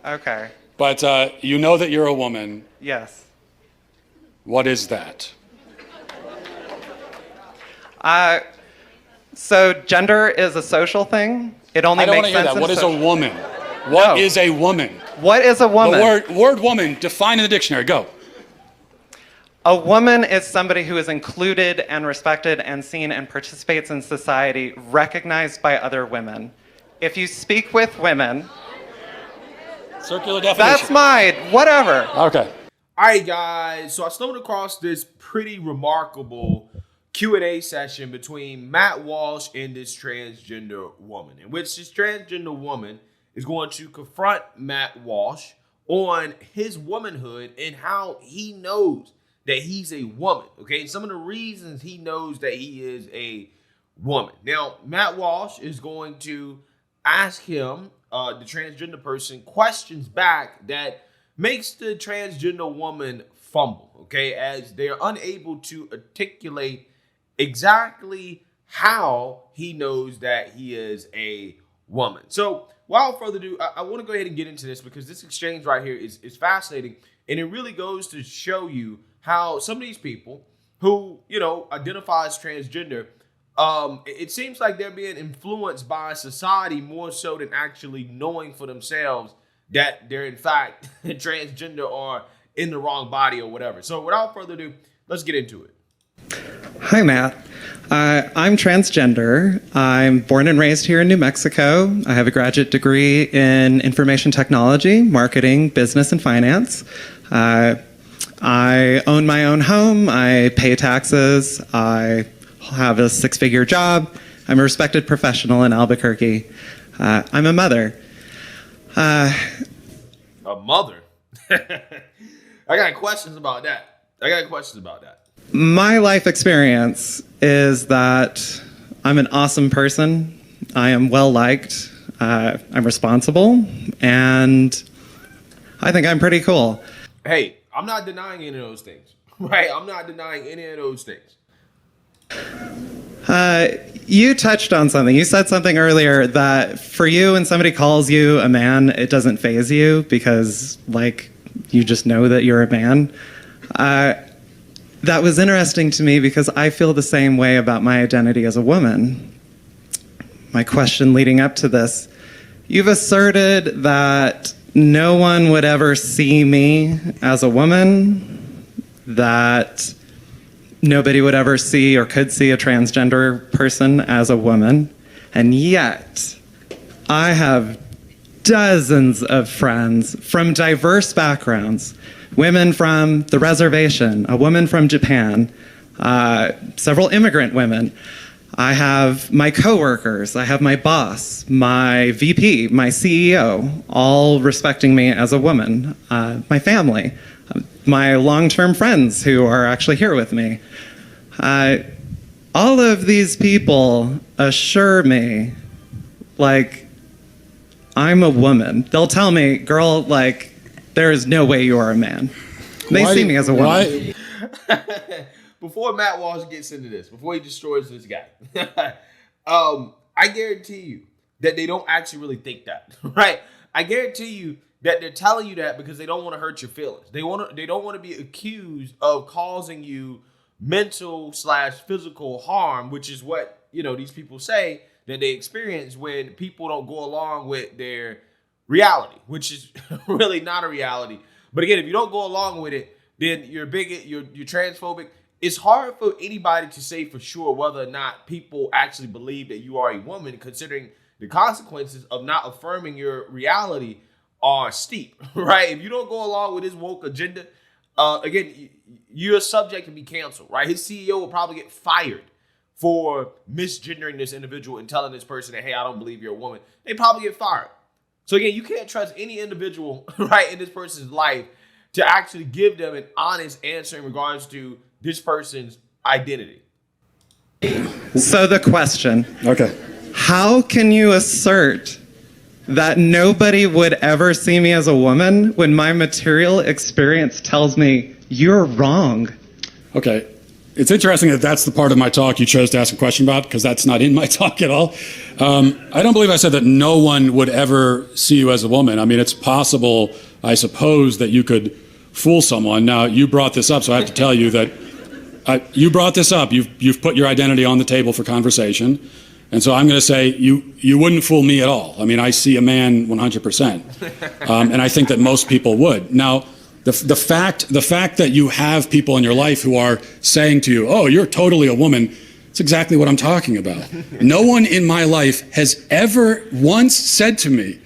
Okay. But you know that you're a woman. Yes. What is that? So gender is a social thing. It only I don't want makes to hear sense that. What is a social- woman? What No. is a woman? What is a woman? The word woman, define in the dictionary. Go. A woman is somebody who is included and respected and seen and participates in society, recognized by other women. If you speak with women, Circular definition. that's mine. Whatever. Okay. All right, guys. So I stumbled across this pretty remarkable Q&A session between Matt Walsh and this transgender woman, in which this transgender woman is going to confront Matt Walsh on his womanhood and how he knows that he's a woman, okay? Some of the reasons he knows that he is a woman. Now, Matt Walsh is going to ask him, the transgender person, questions back that makes the transgender woman fumble, okay? As they're unable to articulate exactly how he knows that he is a woman. So, without further ado, I want to go ahead and get into this because this exchange right here is fascinating, and it really goes to show you how some of these people who, identify as transgender, it seems like they're being influenced by society more so than actually knowing for themselves that they're in fact transgender or in the wrong body or whatever. So without further ado, let's get into it. Hi, Matt. I'm transgender. I'm born and raised here in New Mexico. I have a graduate degree in information technology, marketing, business, and finance. I own my own home. I pay taxes. I have a 6-figure job. I'm a respected professional in Albuquerque. I'm a mother. A mother? I got questions about that. My life experience is that I'm an awesome person. I am well-liked. I'm responsible. And I think I'm pretty cool. Hey, I'm not denying any of those things, right? I'm not denying any of those things. You touched on something. You said something earlier that for you, when somebody calls you a man, it doesn't faze you because, you just know that you're a man. That was interesting to me because I feel the same way about my identity as a woman. My question leading up to this, you've asserted that no one would ever see me as a woman, that nobody would ever see or could see a transgender person as a woman, and yet I have dozens of friends from diverse backgrounds, women from the reservation, a woman from Japan, several immigrant women. I have my coworkers, I have my boss, my VP, my CEO, all respecting me as a woman, my family, my long-term friends who are actually here with me. All of these people assure me, I'm a woman. They'll tell me, girl, there is no way you are a man. They see me as a woman. Before Matt Walsh gets into this, before he destroys this guy, I guarantee you that they don't actually really think that, right? I guarantee you that they're telling you that because they don't want to hurt your feelings. They don't want to be accused of causing you mental/physical harm, which is what, these people say that they experience when people don't go along with their reality, which is really not a reality. But again, if you don't go along with it, then you're a bigot, you're transphobic. It's hard for anybody to say for sure whether or not people actually believe that you are a woman, considering the consequences of not affirming your reality are steep, right? If you don't go along with his woke agenda, again, you're subject to be canceled, right? His CEO will probably get fired for misgendering this individual and telling this person that, hey, I don't believe you're a woman. They probably get fired. So again, you can't trust any individual, right, in this person's life to actually give them an honest answer in regards to this person's identity. So the question, Okay. how can you assert that nobody would ever see me as a woman when my material experience tells me you're wrong? Okay. It's interesting that that's the part of my talk you chose to ask a question about, because that's not in my talk at all. I don't believe I said that no one would ever see you as a woman. I mean, it's possible, I suppose, that you could fool someone. Now, you brought this up, so I have to tell you that you brought this up. You've put your identity on the table for conversation. And so I'm going to say you wouldn't fool me at all. I mean, I see a man 100%. And I think that most people would. Now, the fact that you have people in your life who are saying to you, oh, you're totally a woman, it's exactly what I'm talking about. No one in my life has ever once said to me,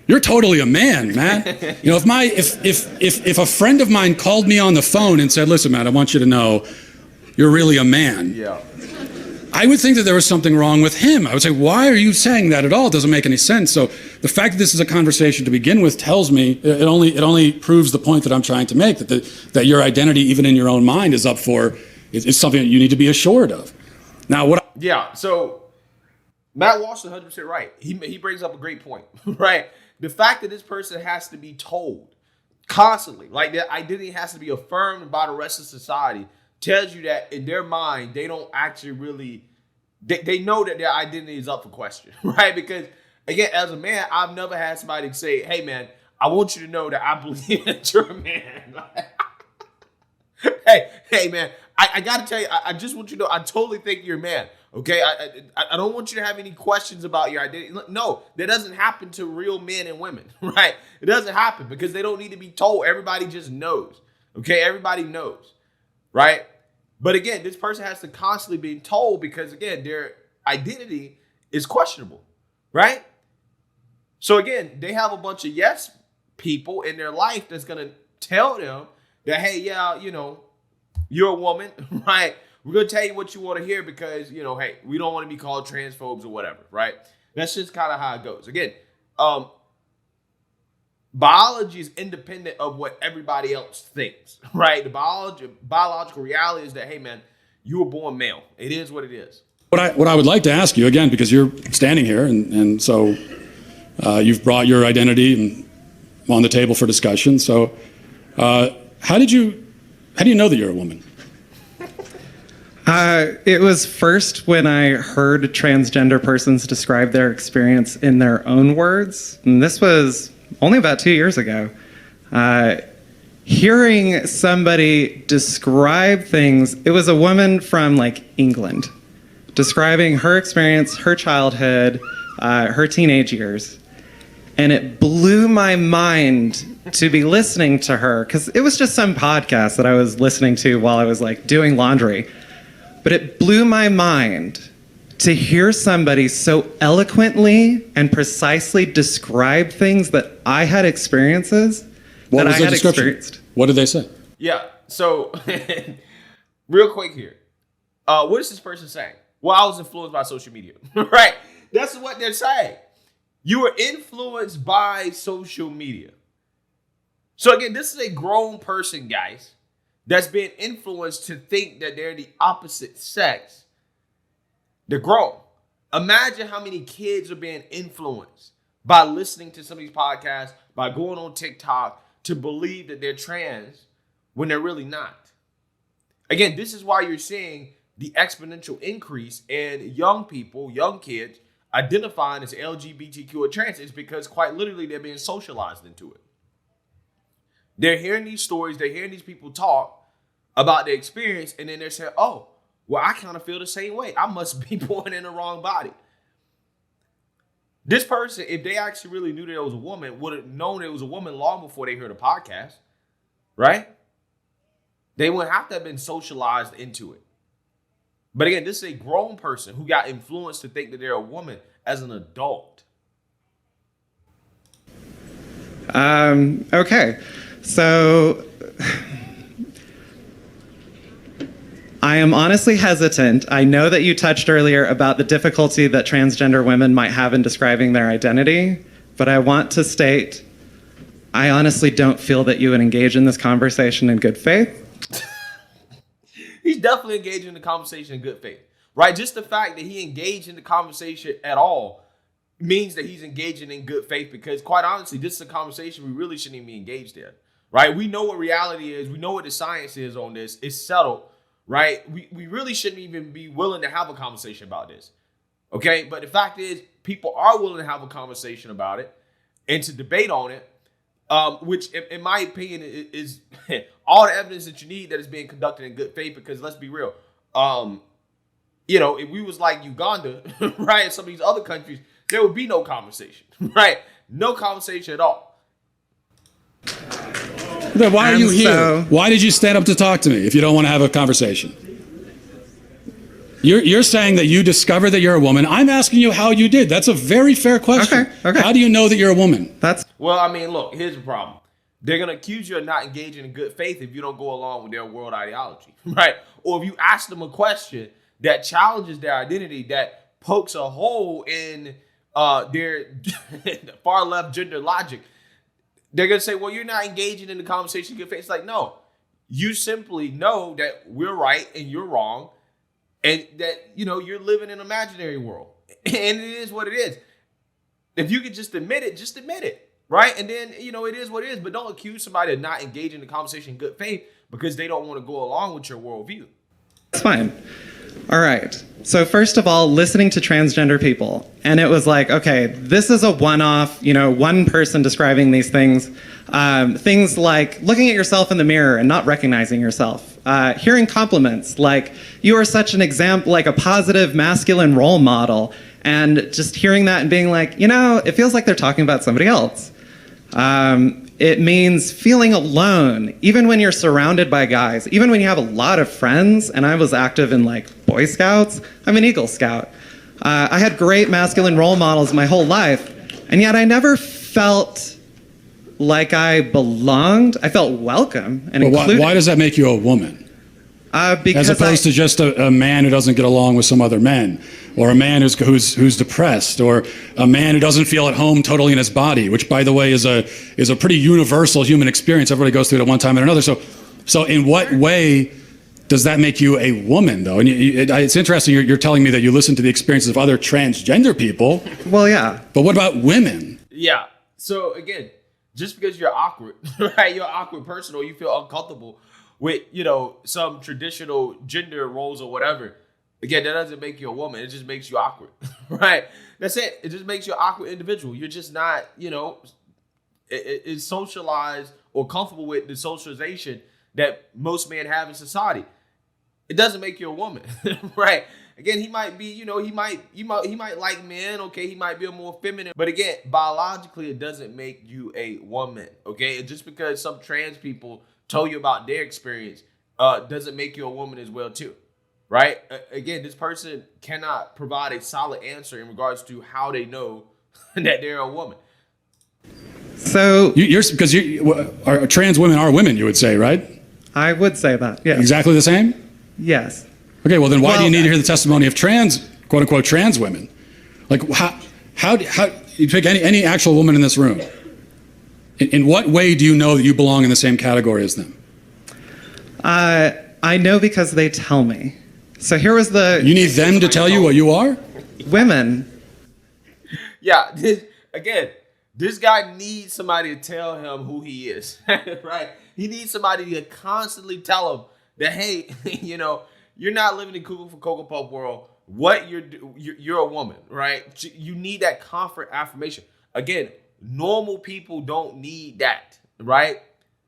you're totally a man, man. You know, if a friend of mine called me on the phone and said, listen, man, I want you to know you're really a man. Yeah. I would think that there was something wrong with him. I would say, why are you saying that at all? It doesn't make any sense. So the fact that this is a conversation to begin with tells me, it only proves the point that I'm trying to make, that your identity, even in your own mind, is up for, is something that you need to be assured of. Now, Yeah, so Matt Walsh is 100% right. He brings up a great point, right? The fact that this person has to be told constantly, like their identity has to be affirmed by the rest of society, tells you that in their mind, they don't actually really, they know that their identity is up for question, right? Because again, as a man, I've never had somebody say, hey man, I want you to know that I believe that you're a man. hey man, I gotta tell you, I just want you to know, I totally think you're a man. Okay, I don't want you to have any questions about your identity. No, that doesn't happen to real men and women, right? It doesn't happen because they don't need to be told. Everybody just knows. Okay, everybody knows, right? But again, this person has to constantly be told because again, their identity is questionable, right? So again, they have a bunch of yes people in their life that's gonna tell them that, hey, yeah, you know, you're a woman, right? We're going to tell you what you want to hear because, you know, hey, we don't want to be called transphobes or whatever, right? That's just kind of how it goes. Again, biology is independent of what everybody else thinks, right? The biological reality is that, hey, man, you were born male. It is what it is. What I would like to ask you, again, because you're standing here, and so you've brought your identity on the table for discussion. So how do you know that you're a woman? It was first when I heard transgender persons describe their experience in their own words. And this was only about 2 years ago. Hearing somebody describe things, it was a woman from like England, describing her experience, her childhood, her teenage years. And it blew my mind to be listening to her, because it was just some podcast that I was listening to while I was like doing laundry. But it blew my mind to hear somebody so eloquently and precisely describe things that I had experiences that I had experienced. What did they say? Yeah. So real quick here. What is this person saying? Well, I was influenced by social media, right? That's what they're saying. You were influenced by social media. So again, this is a grown person, guys, that's been influenced to think that they're the opposite sex. They're grown. Imagine how many kids are being influenced by listening to some of these podcasts, by going on TikTok to believe that they're trans when they're really not. Again, this is why you're seeing the exponential increase in young people, young kids, identifying as LGBTQ or trans. Is because quite literally they're being socialized into it. They're hearing these stories, they're hearing these people talk about their experience, and then they're saying, oh, well, I kind of feel the same way. I must be born in the wrong body. This person, if they actually really knew that it was a woman, would have known it was a woman long before they heard a podcast, right? They wouldn't have to have been socialized into it. But again, this is a grown person who got influenced to think that they're a woman as an adult. Okay. So I am honestly hesitant. I know that you touched earlier about the difficulty that transgender women might have in describing their identity, but I want to state, I honestly don't feel that you would engage in this conversation in good faith. He's definitely engaging in the conversation in good faith, right? Just the fact that he engaged in the conversation at all means that he's engaging in good faith, because quite honestly, this is a conversation we really shouldn't even be engaged in, right? We know what reality is. We know what the science is on this. It's settled, right? We really shouldn't even be willing to have a conversation about this, okay? But the fact is, people are willing to have a conversation about it and to debate on it, which, in my opinion, is all the evidence that you need that is being conducted in good faith. Because let's be real, if we was like Uganda, right, and some of these other countries, there would be no conversation, right? No conversation at all. Then why are you here? So, Why did you stand up to talk to me if you don't want to have a conversation? You're saying that you discovered that you're a woman. I'm asking you how you did. That's a very fair question. Okay. How do you know that you're a woman? Well, I mean, look, here's the problem. They're going to accuse you of not engaging in good faith if you don't go along with their world ideology, right? Or if you ask them a question that challenges their identity, that pokes a hole in their far left gender logic, they're going to say, well, you're not engaging in the conversation in good faith. It's like, no, you simply know that we're right and you're wrong, and that, you're living in an imaginary world. And it is what it is. If you could just admit it, right? And then, it is what it is. But don't accuse somebody of not engaging in the conversation in good faith because they don't want to go along with your worldview. That's fine. All right. So first of all, listening to transgender people, and it was like, okay, this is a one-off, one person describing these things. Things like looking at yourself in the mirror and not recognizing yourself. Hearing compliments like, you are such an example, like a positive masculine role model. And just hearing that and being like, it feels like they're talking about somebody else. It means feeling alone, even when you're surrounded by guys, even when you have a lot of friends. And I was active in Boy Scouts. I'm an Eagle Scout. I had great masculine role models my whole life. And yet I never felt like I belonged. I felt welcome and included. Why does that make you a woman? Because as opposed to just a man who doesn't get along with some other men, or a man who's depressed, or a man who doesn't feel at home totally in his body, which, by the way, is a pretty universal human experience. Everybody goes through it at one time or another. So in what way does that make you a woman, though? And it's interesting. You're telling me that you listen to the experiences of other transgender people. Well, yeah. But what about women? Yeah. So again, just because you're awkward, right? You're an awkward person, or you feel uncomfortable with, some traditional gender roles or whatever. Again, that doesn't make you a woman. It just makes you awkward, right? That's it. It just makes you an awkward individual. You're just not, is socialized or comfortable with the socialization that most men have in society. It doesn't make you a woman, right? Again, he might be, he might like men. Okay, he might be a more feminine. But again, biologically, it doesn't make you a woman. Okay, and just because some trans people told you about their experience doesn't make you a woman as well too, right? Again, this person cannot provide a solid answer in regards to how they know that they're a woman. So because trans women are women, you would say, right? I would say that. Yes. Exactly the same? Yes. Okay, well then why do you need to hear the testimony of quote unquote trans women? Like how you pick any actual woman in this room? In what way do you know that you belong in the same category as them? I know because they tell me. So here was the... You need them to tell you what you are? Women. Yeah, this guy needs somebody to tell him who he is, right? He needs somebody to constantly tell him that, hey, you're not living in Cuckoo for Cocoa Puff world. What you're a woman, right? You need that comfort affirmation. Again, normal people don't need that, right?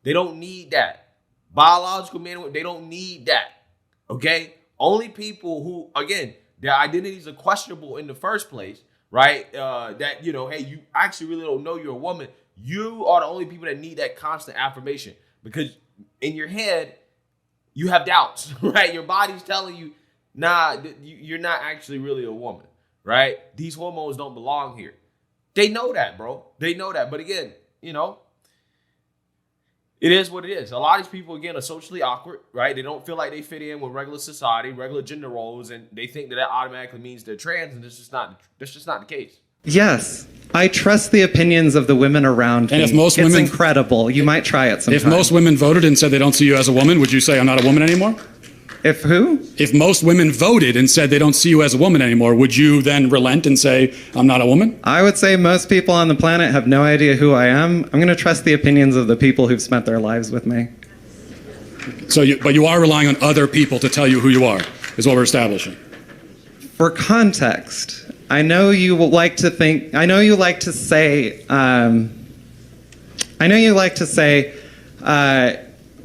They don't need that. Biological men, they don't need that, okay? Only people who, again, their identities are questionable in the first place, right? That, hey, you actually really don't know you're a woman. You are the only people that need that constant affirmation, because in your head, you have doubts, right? Your body's telling you, nah, you're not actually really a woman, right? These hormones don't belong here. They know that, bro. They know that. But again, it is what it is. A lot of these people, again, are socially awkward, right? They don't feel like they fit in with regular society, regular gender roles, and they think that automatically means they're trans, and that's just not the case. Yes. I trust the opinions of the women around me. And if most women... It's incredible. You might try it sometime. If most women voted and said they don't see you as a woman, would you say I'm not a woman anymore? If who? If most women voted and said they don't see you as a woman anymore, would you then relent and say, I'm not a woman? I would say most people on the planet have no idea who I am. I'm going to trust the opinions of the people who've spent their lives with me. But you are relying on other people to tell you who you are, is what we're establishing. For context, I know you like to think, I know you like to say,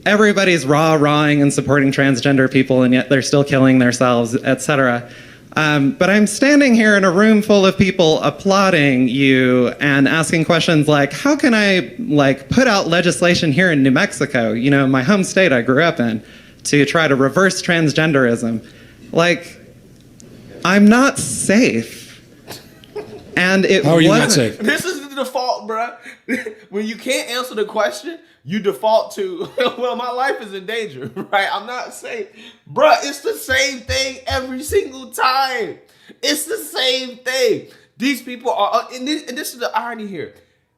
everybody's rah-rahing and supporting transgender people, and yet they're still killing themselves, etc. But I'm standing here in a room full of people applauding you and asking questions like, how can I put out legislation here in New Mexico, my home state I grew up in, to try to reverse transgenderism? I'm not safe. And How are you not safe? This is the default, bruh. When you can't answer the question, you default to, well, my life is in danger, right? I'm not safe. Bruh, it's the same thing every single time. It's the same thing. These people are, and this is the irony here.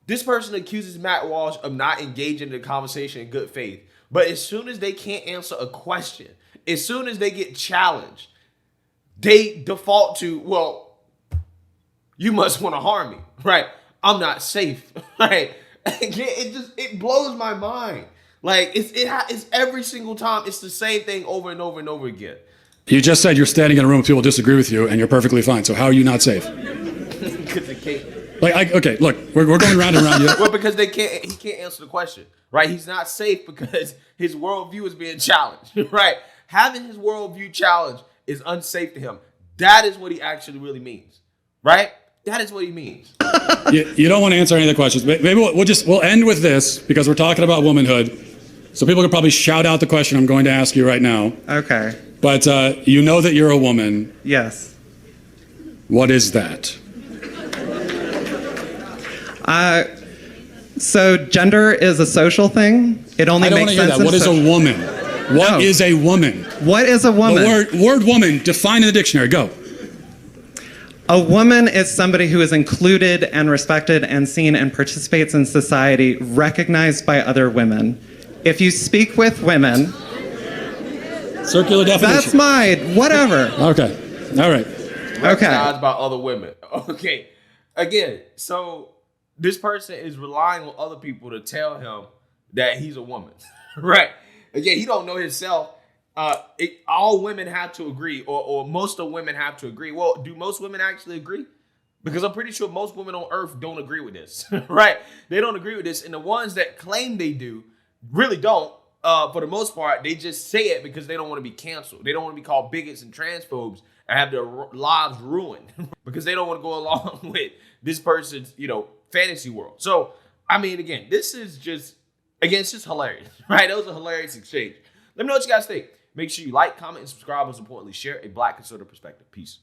This person accuses Matt Walsh of not engaging in the conversation in good faith. But as soon as they can't answer a question, as soon as they get challenged, they default to, well, you must want to harm me, right? I'm not safe, right? It blows my mind. It's every single time. It's the same thing over and over and over again. You just said you're standing in a room with people who disagree with you, and you're perfectly fine. So how are you not safe? Because they can't. Okay, look, we're going round and round here. Well, because he can't answer the question, right? He's not safe because his worldview is being challenged, right? Having his worldview challenged is unsafe to him. That is what he actually really means, right? That is what he means. You don't want to answer any of the questions. Maybe we'll end with this because we're talking about womanhood. So people can probably shout out the question I'm going to ask you right now. Okay. But you know that you're a woman. Yes. What is that? So gender is a social thing. It only makes sense. What is a woman? What is a woman? What is a woman? The word woman, define in the dictionary. Go. A woman is somebody who is included and respected and seen and participates in society, recognized by other women. If you speak with women... Circular definition. That's mine. Whatever. Okay. All right. Okay. About other women. Okay. Again, so this person is relying on other people to tell him that he's a woman. Right. Again, he don't know himself. All women have to agree, or most of women have to agree. Well, do most women actually agree? Because I'm pretty sure most women on earth don't agree with this, right? They don't agree with this. And the ones that claim they do really don't. For the most part, they just say it because they don't want to be canceled. They don't want to be called bigots and transphobes and have their lives ruined because they don't want to go along with this person's, fantasy world. So, I mean, again, this is just, it's just hilarious, right? That was a hilarious exchange. Let me know what you guys think. Make sure you like, comment, and subscribe. Most importantly, share a Black conservative perspective. Peace.